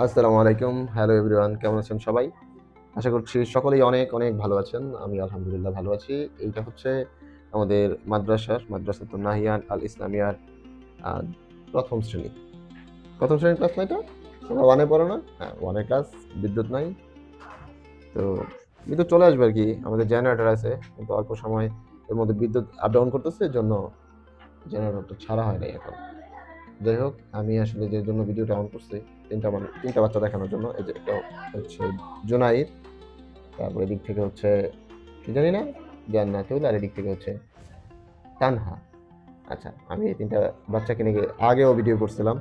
আসসালামু আলাইকুম। Hello everyone, কেমন আছেন সবাই? আশা করছি সকলেই অনেক, অনেক ভালো আছেন। আমি আলহামদুলিল্লাহ ভালো আছি। এইটা হচ্ছে আমাদের মাদ্রাসাতুন নাহিয়ান আল ইসলামিয়ার আ ১ম শ্রেণী। ১ম শ্রেণীর ক্লাস না এটা? তোমরা 1 এ পড়ো না? হ্যাঁ, 1 এর ক্লাস। বিদ্যুৎ নাই। তো বিদ্যুৎ চলে আসবে আরকি। আমাদের জেনারেটর আছে। কিন্তু অল্প সময় এর মধ্যে বিদ্যুৎ আপ ডাউন করতেছে, এজন্য জেনারেটরটা ছাড়া হয় নাই এখন। যাই হোক, আমি আসলে যে জন্য ভিডিওটা অন করছি ৩টা বাচ্চা দেখানোর জন্য। এই যে একটা হচ্ছে জুনাইদ, তারপর এদিক থেকে হচ্ছে কি জানি না? জান্নাতুল, আর এদিক থেকে হচ্ছে তানহা। আচ্ছা, আমি এই ৩ টা বাচ্চাকে নিয়ে আগেও ভিডিও করছিলাম।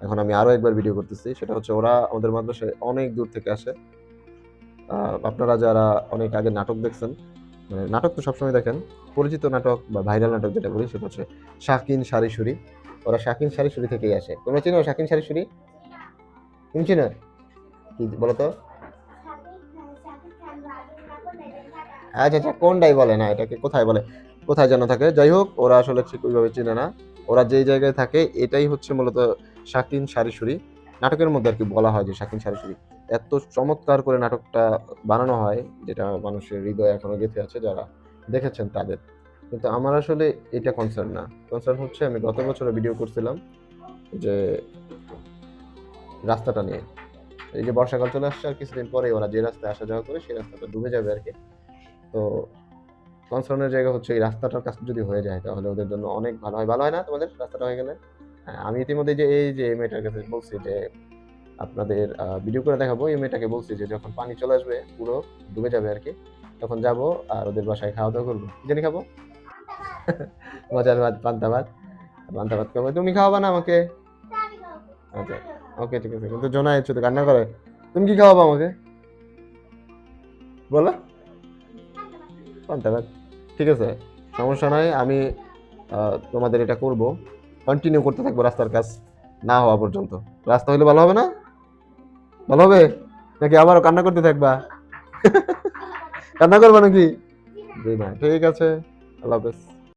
এখন আমি আরো একবার ভিডিও করতেছি। সেটা হচ্ছে ওরা আমাদের মাদ্রাসায় অনেক দূর থেকে আসে। আ আপনারা যারা অনেক আগে নাটক দেখছেন, মানে নাটক তো সবসময় দেখেন। পরিচিত নাটক বা ভাইরাল নাটক যেটা বলি সেটা হচ্ছে শাকিন শারিসুরি। ওরা শাকিন শারিসুরি থেকেই আসে। তোমরা চিনো শাকিন শারিসুরি? তুমি চিনো? কি বলো তো? আচ্ছা, আচ্ছা, কোনটাই বলে না, এটাকে কোথায় বলে? কোথায় যেন থাকে? যাই হোক, ওরা আসলে ঠিক ওইভাবে চিনে না। ওরা যেই জায়গায় থাকে এটাই হচ্ছে মূলত শাকিন শারিসুরি। নাটকের মধ্যে আরকি বলা হয় যে শাকিন শারিসুরি। এত চমৎকার করে নাটকটা বানানো হয় যেটা মানুষের হৃদয়ে এখনো গেঁথে আছে যারা দেখেছেন তাদের। কিন্তু আমার আসলে এটা কনসার্ন না। কনসার্ন হচ্ছে আমি গত বছরও ভিডিও করছিলাম যে রাস্তাটা নিয়ে। এই যে বর্ষাকাল চলে আসছে আর কিছুদিন পরেই ওরা যে রাস্তায় আসা যাওয়া করে সেই রাস্তাটা ডুবে যাবে আরকি। তো কনসার্নের জায়গা হচ্ছে এই রাস্তাটার কাজ যদি হয়ে যায় তাহলে ওদের জন্য অনেক ভালো হয়। ভালো হয় না তোমাদের রাস্তাটা হয়ে গেলে? হ্যাঁ, আমি ইতিমধ্যে যে এই মেয়েটার কাছে বলছি যে আপনাদের ভিডিও করে দেখাবো। এই মেয়েটাকে বলছি যে যখন পানি চলে আসবে পুরো ডুবে যাবে আরকি। তখন যাবো আর ওদের বাসায় খাওয়া-দাওয়া করবো। কি জানি খাবো? মজার ভাত, পান্তা ভাত। পান্তা ভাত খাবো। তুমি খাওয়াবা না আমাকে? আচ্ছা। ওকে, ঠিক আছে। কিন্তু জোনায়েদ শুধু কান্না করে। তুমি কি খাওয়াবা আমাকে? বলো? পান্তা ভাত। ঠিক আছে। সমস্যা নাই। আমি তোমাদের এটা করব। কন্টিনিউ করতে থাকবো রাস্তার কাজ না হওয়া পর্যন্ত। রাস্তা হইলে ভালো হবে না? ভালো হবে? নাকি আবারও কান্না করতে থাকবা? কান্না করবা নাকি? জি না। ঠিক আছে। আল্লাহ হাফেজ।